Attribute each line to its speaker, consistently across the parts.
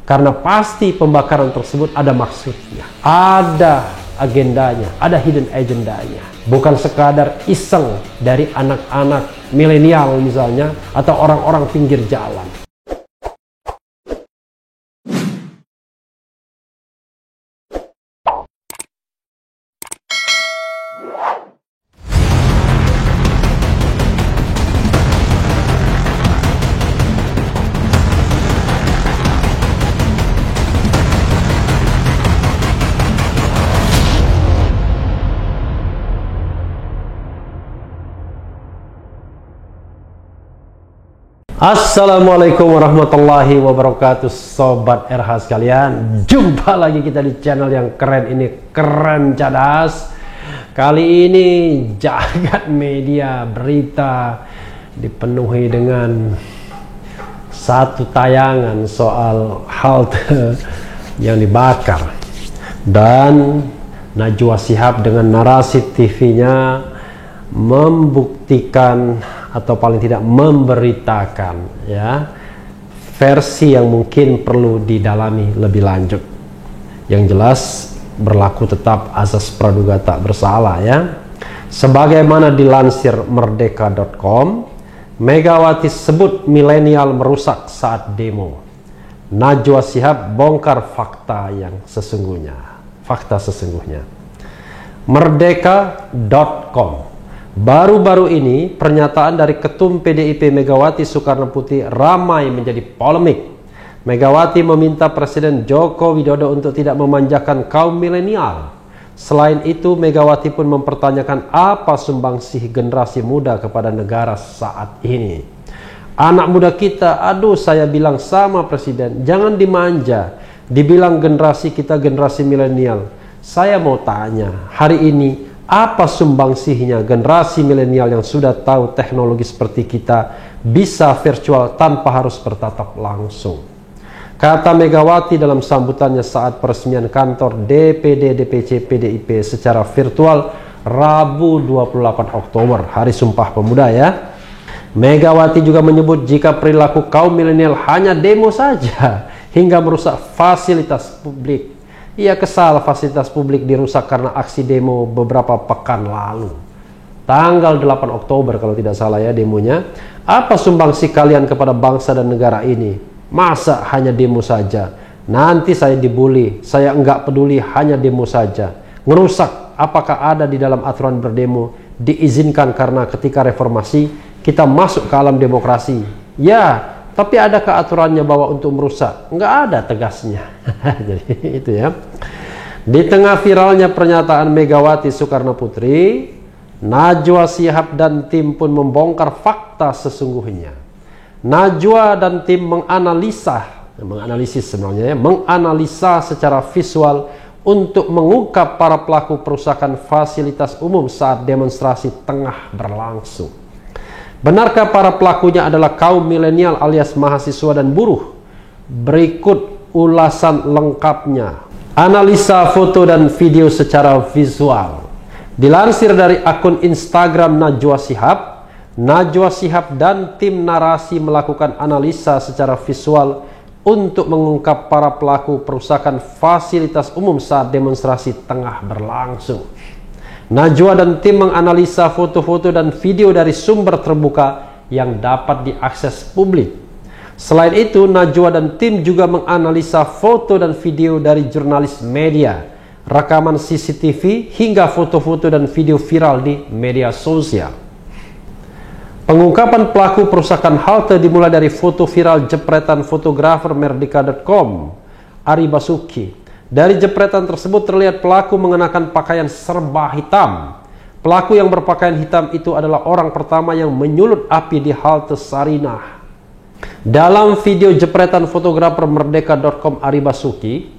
Speaker 1: Karena pasti pembakaran tersebut ada maksudnya, ada agendanya, ada hidden agendanya. Bukan sekadar iseng dari anak-anak milenial misalnya, atau orang-orang pinggir jalan. Assalamualaikum warahmatullahi wabarakatuh, Sobat RH sekalian. Jumpa lagi kita di channel yang keren ini, Keren Cadas. Kali ini jagat media berita dipenuhi dengan satu tayangan soal halte yang dibakar, dan Najwa Shihab dengan narasi TV-nya membuktikan atau paling tidak memberitakan ya versi yang mungkin perlu didalami lebih lanjut. Yang jelas berlaku tetap azas praduga tak bersalah ya. Sebagaimana dilansir merdeka.com, Megawati sebut milenial merusak saat demo. Najwa Shihab bongkar fakta yang sesungguhnya. Fakta sesungguhnya. Merdeka.com. Baru-baru ini pernyataan dari Ketum PDIP Megawati Soekarnoputri ramai menjadi polemik. Megawati meminta Presiden Joko Widodo untuk tidak memanjakan kaum milenial. Selain itu, Megawati pun mempertanyakan apa sumbangsih generasi muda kepada negara saat ini. Anak muda kita, aduh saya bilang sama Presiden, jangan dimanja. Dibilang generasi kita generasi milenial. Saya mau tanya, hari ini apa sumbangsihnya generasi milenial yang sudah tahu teknologi seperti kita bisa virtual tanpa harus bertatap langsung? Kata Megawati dalam sambutannya saat peresmian kantor DPD DPC PDIP secara virtual Rabu 28 Oktober, Hari Sumpah Pemuda ya. Megawati juga menyebut jika perilaku kaum milenial hanya demo saja hingga merusak fasilitas publik. Ia kesal fasilitas publik dirusak karena aksi demo beberapa pekan lalu. Tanggal 8 Oktober kalau tidak salah ya demonya. Apa sumbangsi kalian kepada bangsa dan negara ini? Masa hanya demo saja? Nanti saya dibully, saya enggak peduli, hanya demo saja. Ngerusak, apakah ada di dalam aturan berdemo diizinkan karena ketika reformasi kita masuk ke alam demokrasi? Ya, tapi adakah aturannya bahwa untuk merusak? Enggak ada tegasnya. Jadi itu ya. Di tengah viralnya pernyataan Megawati Soekarnoputri, Najwa Shihab dan tim pun membongkar fakta sesungguhnya. Najwa dan tim menganalisis sebenarnya ya, menganalisa secara visual untuk mengungkap para pelaku perusakan fasilitas umum saat demonstrasi tengah berlangsung. Benarkah para pelakunya adalah kaum milenial alias mahasiswa dan buruh? Berikut ulasan lengkapnya. Analisa foto dan video secara visual. Dilansir dari akun Instagram Najwa Shihab dan tim narasi melakukan analisa secara visual untuk mengungkap para pelaku perusakan fasilitas umum saat demonstrasi tengah berlangsung. Najwa dan tim menganalisa foto-foto dan video dari sumber terbuka yang dapat diakses publik. Selain itu, Najwa dan tim juga menganalisa foto dan video dari jurnalis media, rekaman CCTV, hingga foto-foto dan video viral di media sosial. Pengungkapan pelaku perusakan halte dimulai dari foto viral jepretan fotografer merdeka.com, Ari Basuki. Dari jepretan tersebut terlihat pelaku mengenakan pakaian serba hitam. Pelaku yang berpakaian hitam itu adalah orang pertama yang menyulut api di halte Sarinah. Dalam video jepretan fotografer merdeka.com Ari Basuki,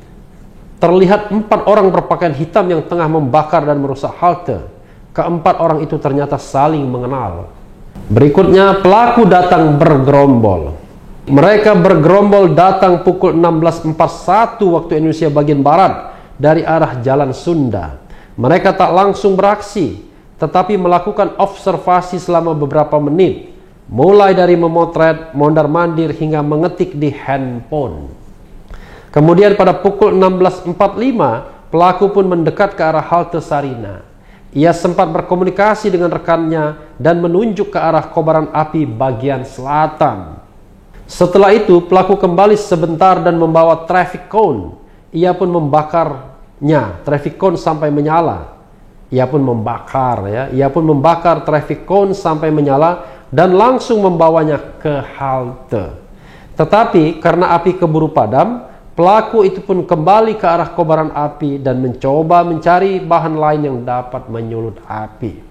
Speaker 1: terlihat 4 orang berpakaian hitam yang tengah membakar dan merusak halte. Keempat orang itu ternyata saling mengenal. Berikutnya, pelaku datang bergerombol. Mereka bergerombol datang pukul 16.41 waktu Indonesia bagian Barat dari arah Jalan Sunda. Mereka tak langsung beraksi, tetapi melakukan observasi selama beberapa menit, mulai dari memotret, mondar-mandir hingga mengetik di handphone. Kemudian pada pukul 16.45, pelaku pun mendekat ke arah halte Sarinah. Ia sempat berkomunikasi dengan rekannya dan menunjuk ke arah kobaran api bagian selatan. Setelah itu, pelaku kembali sebentar dan membawa traffic cone. Ia pun membakarnya, traffic cone sampai menyala. Ia pun membakar traffic cone sampai menyala dan langsung membawanya ke halte. Tetapi karena api keburu padam, pelaku itu pun kembali ke arah kobaran api dan mencoba mencari bahan lain yang dapat menyulut api.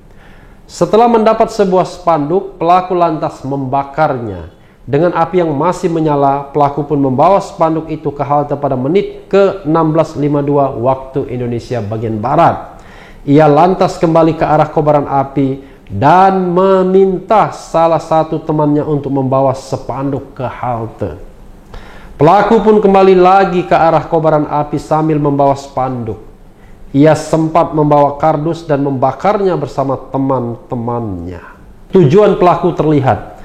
Speaker 1: Setelah mendapat sebuah spanduk, pelaku lantas membakarnya. Dengan api yang masih menyala, pelaku pun membawa spanduk itu ke halte pada menit ke-16.52 waktu Indonesia bagian Barat. Ia lantas kembali ke arah kobaran api dan meminta salah satu temannya untuk membawa spanduk ke halte. Pelaku pun kembali lagi ke arah kobaran api sambil membawa spanduk. Ia sempat membawa kardus dan membakarnya bersama teman-temannya. Tujuan pelaku terlihat.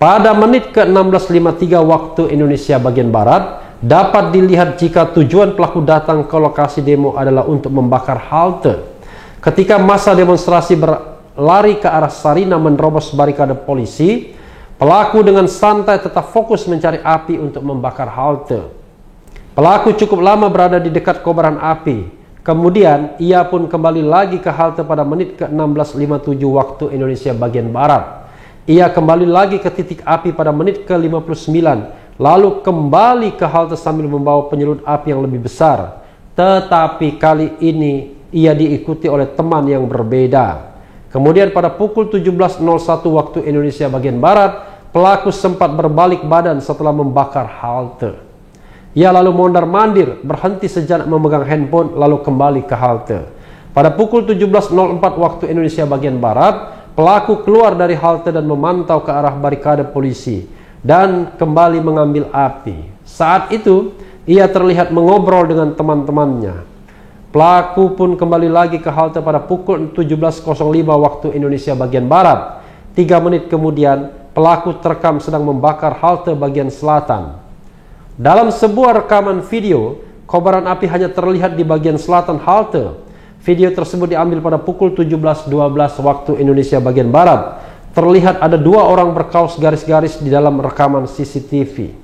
Speaker 1: Pada menit ke-16.53 waktu Indonesia bagian Barat, dapat dilihat jika tujuan pelaku datang ke lokasi demo adalah untuk membakar halte. Ketika massa demonstrasi berlari ke arah Sarinah menerobos barikade polisi, pelaku dengan santai tetap fokus mencari api untuk membakar halte. Pelaku cukup lama berada di dekat kobaran api. Kemudian ia pun kembali lagi ke halte pada menit ke-16.57 waktu Indonesia bagian Barat. Ia kembali lagi ke titik api pada menit ke-59, lalu kembali ke halte sambil membawa penyulut api yang lebih besar. Tetapi kali ini ia diikuti oleh teman yang berbeda. Kemudian pada pukul 17.01 waktu Indonesia bagian Barat, pelaku sempat berbalik badan setelah membakar halte. Ia lalu mondar-mandir, berhenti sejenak memegang handphone, lalu kembali ke halte. Pada pukul 17.04 waktu Indonesia bagian Barat, pelaku keluar dari halte dan memantau ke arah barikade polisi dan kembali mengambil api. Saat itu, ia terlihat mengobrol dengan teman-temannya. Pelaku pun kembali lagi ke halte pada pukul 17.05 waktu Indonesia bagian Barat. 3 menit kemudian, pelaku terekam sedang membakar halte bagian selatan. Dalam sebuah rekaman video, kobaran api hanya terlihat di bagian selatan halte. Video tersebut diambil pada pukul 17.12 waktu Indonesia bagian Barat. Terlihat ada 2 orang berkaos garis-garis di dalam rekaman CCTV.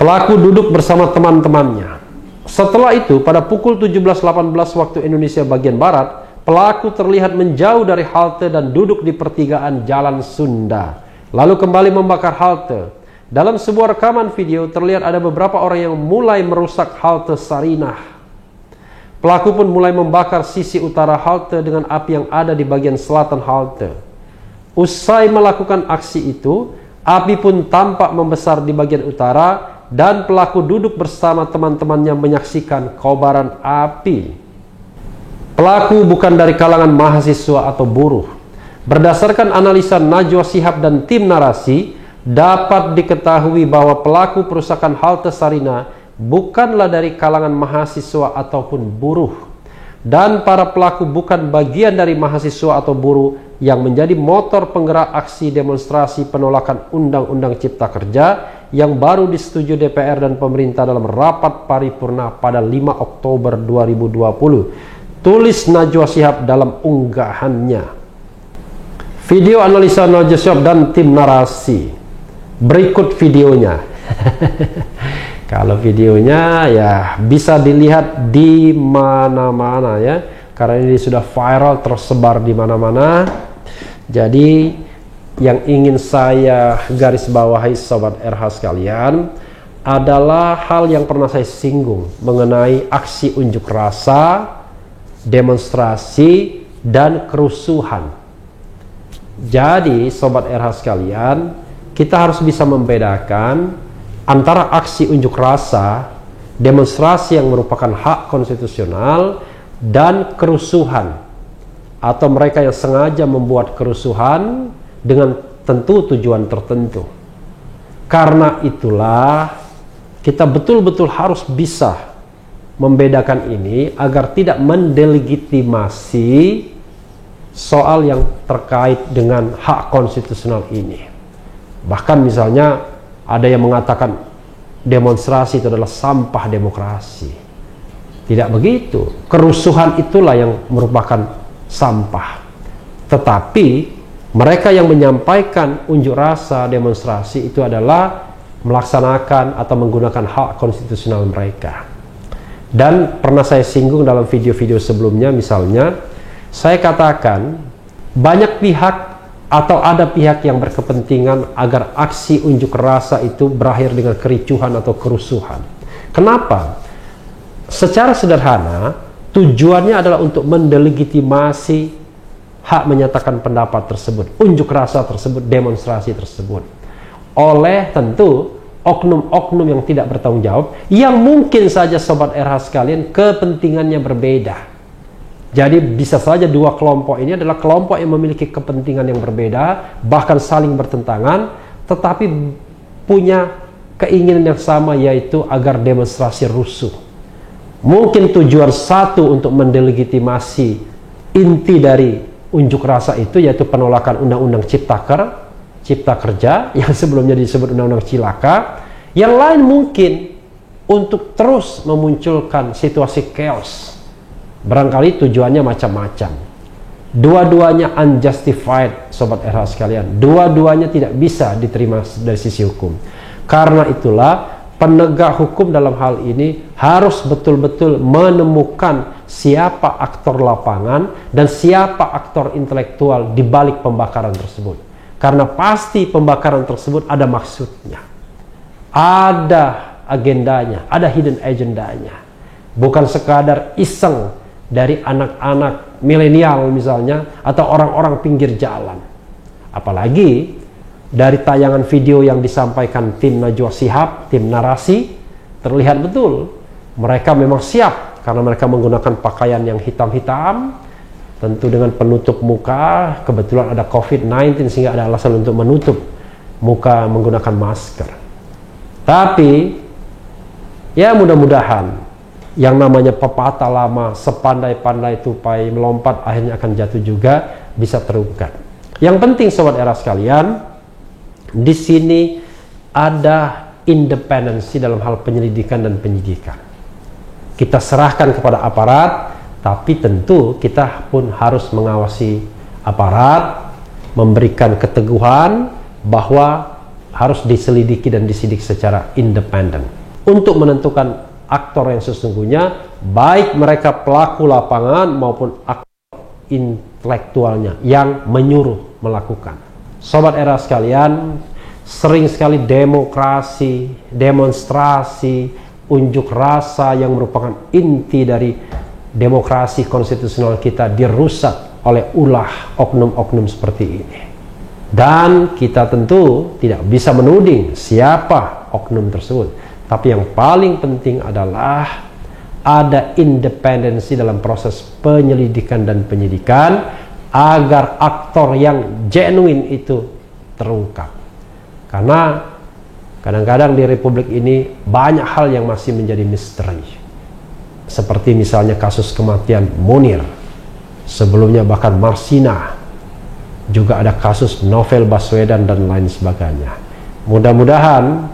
Speaker 1: Pelaku duduk bersama teman-temannya. Setelah itu, pada pukul 17.18 waktu Indonesia bagian Barat, pelaku terlihat menjauh dari halte dan duduk di pertigaan Jalan Sunda, lalu kembali membakar halte. Dalam sebuah rekaman video, terlihat ada beberapa orang yang mulai merusak halte Sarinah. Pelaku pun mulai membakar sisi utara halte dengan api yang ada di bagian selatan halte. Usai melakukan aksi itu, api pun tampak membesar di bagian utara dan pelaku duduk bersama teman-temannya menyaksikan kobaran api. Pelaku bukan dari kalangan mahasiswa atau buruh. Berdasarkan analisa Najwa Shihab dan tim narasi, dapat diketahui bahwa pelaku perusakan halte Sarinah bukanlah dari kalangan mahasiswa ataupun buruh, dan para pelaku bukan bagian dari mahasiswa atau buruh yang menjadi motor penggerak aksi demonstrasi penolakan Undang-Undang Cipta Kerja yang baru disetujui DPR dan pemerintah dalam rapat paripurna pada 5 Oktober 2020, tulis Najwa Shihab dalam unggahannya. Video analisa Najwa Shihab dan tim narasi. Berikut videonya. Kalau videonya ya bisa dilihat di mana-mana ya, karena ini sudah viral tersebar di mana-mana. Jadi yang ingin saya garis bawahi sobat RH sekalian adalah hal yang pernah saya singgung mengenai aksi unjuk rasa, demonstrasi, dan kerusuhan. Jadi sobat RH sekalian, kita harus bisa membedakan antara aksi unjuk rasa, demonstrasi yang merupakan hak konstitusional, dan kerusuhan, atau mereka yang sengaja membuat kerusuhan dengan tentu tujuan tertentu. Karena itulah kita betul-betul harus bisa membedakan ini agar tidak mendelegitimasi soal yang terkait dengan hak konstitusional ini. Bahkan misalnya ada yang mengatakan demonstrasi itu adalah sampah demokrasi. Tidak begitu. Kerusuhan itulah yang merupakan sampah. Tetapi mereka yang menyampaikan unjuk rasa demonstrasi itu adalah melaksanakan atau menggunakan hak konstitusional mereka. Dan pernah saya singgung dalam video-video sebelumnya, misalnya saya katakan banyak pihak atau ada pihak yang berkepentingan agar aksi unjuk rasa itu berakhir dengan kericuhan atau kerusuhan. Kenapa? Secara sederhana, tujuannya adalah untuk mendelegitimasi hak menyatakan pendapat tersebut, unjuk rasa tersebut, demonstrasi tersebut, oleh tentu oknum-oknum yang tidak bertanggung jawab, yang mungkin saja Sobat RH sekalian kepentingannya berbeda. Jadi bisa saja dua kelompok ini adalah kelompok yang memiliki kepentingan yang berbeda, bahkan saling bertentangan, tetapi punya keinginan yang sama, yaitu agar demonstrasi rusuh. Mungkin tujuan satu untuk mendelegitimasi inti dari unjuk rasa itu, yaitu penolakan Undang-Undang Cipta Kerja yang sebelumnya disebut Undang-Undang Cilaka. Yang lain mungkin untuk terus memunculkan situasi chaos. Barangkali tujuannya macam-macam. Dua-duanya unjustified, Sobat RH sekalian. Dua-duanya tidak bisa diterima dari sisi hukum. Karena itulah penegak hukum dalam hal ini harus betul-betul menemukan siapa aktor lapangan dan siapa aktor intelektual di balik pembakaran tersebut. Karena pasti pembakaran tersebut ada maksudnya, ada agendanya, ada hidden agendanya. Bukan sekadar iseng dari anak-anak milenial misalnya, atau orang-orang pinggir jalan. Apalagi dari tayangan video yang disampaikan tim Najwa Shihab, tim narasi, terlihat betul mereka memang siap karena mereka menggunakan pakaian yang hitam-hitam, tentu dengan penutup muka. Kebetulan ada COVID-19 sehingga ada alasan untuk menutup muka menggunakan masker. Tapi ya mudah-mudahan yang namanya pepatah lama, sepandai-pandai tupai melompat akhirnya akan jatuh juga, bisa terungkap. Yang penting Sobat RH sekalian, di sini ada independensi dalam hal penyelidikan dan penyidikan. Kita serahkan kepada aparat, tapi tentu kita pun harus mengawasi aparat, memberikan keteguhan bahwa harus diselidiki dan disidik secara independen untuk menentukan aktor yang sesungguhnya, baik mereka pelaku lapangan maupun aktor intelektualnya yang menyuruh melakukan. Sobat RH sekalian, sering sekali demokrasi, demonstrasi, unjuk rasa yang merupakan inti dari demokrasi konstitusional kita dirusak oleh ulah oknum-oknum seperti ini. Dan kita tentu tidak bisa menuding siapa oknum tersebut. Tapi yang paling penting adalah ada independensi dalam proses penyelidikan dan penyidikan agar aktor yang genuine itu terungkap. Karena kadang-kadang di Republik ini banyak hal yang masih menjadi misteri. Seperti misalnya kasus kematian Munir, sebelumnya bahkan Marsina, juga ada kasus Novel Baswedan dan lain sebagainya. Mudah-mudahan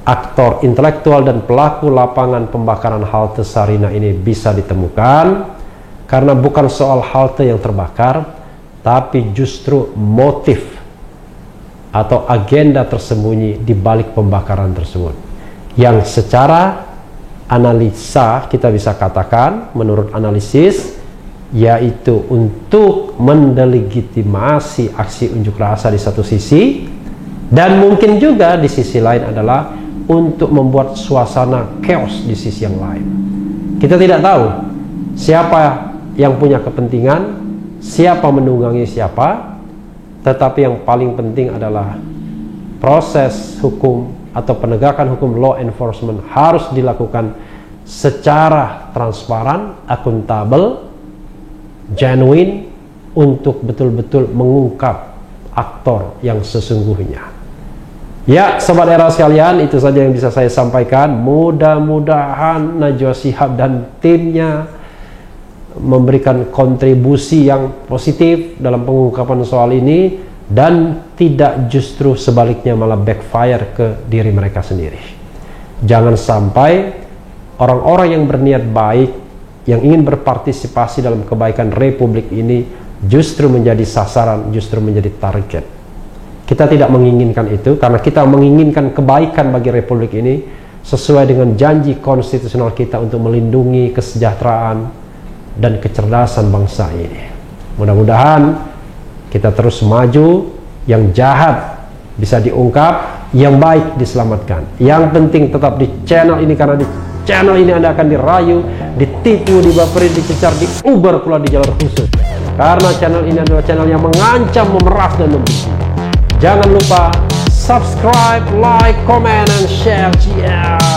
Speaker 1: aktor intelektual dan pelaku lapangan pembakaran halte Sarinah ini bisa ditemukan, karena bukan soal halte yang terbakar, tapi justru motif atau agenda tersembunyi di balik pembakaran tersebut, yang secara analisa kita bisa katakan, menurut analisis, yaitu untuk mendelegitimasi aksi unjuk rasa di satu sisi, dan mungkin juga di sisi lain adalah untuk membuat suasana chaos di sisi yang lain. Kita tidak tahu siapa yang punya kepentingan, siapa menunggangi siapa, tetapi yang paling penting adalah proses hukum atau penegakan hukum, law enforcement, harus dilakukan secara transparan, akuntabel, genuine, untuk betul-betul mengungkap aktor yang sesungguhnya. Ya, Sobat RH sekalian, itu saja yang bisa saya sampaikan. Mudah-mudahan Najwa Shihab dan timnya memberikan kontribusi yang positif dalam pengungkapan soal ini, dan tidak justru sebaliknya malah backfire ke diri mereka sendiri. Jangan sampai orang-orang yang berniat baik, yang ingin berpartisipasi dalam kebaikan Republik ini justru menjadi sasaran, justru menjadi target. Kita tidak menginginkan itu, karena kita menginginkan kebaikan bagi Republik ini sesuai dengan janji konstitusional kita untuk melindungi kesejahteraan dan kecerdasan bangsa ini. Mudah-mudahan kita terus maju, yang jahat bisa diungkap, yang baik diselamatkan. Yang penting tetap di channel ini, karena di channel ini Anda akan dirayu, ditipu, dibaperi, dicecar, diuber pula di jalur khusus. Karena channel ini adalah channel yang mengancam, memeras, dan membenci. Jangan lupa subscribe, like, comment, and share. Yeah.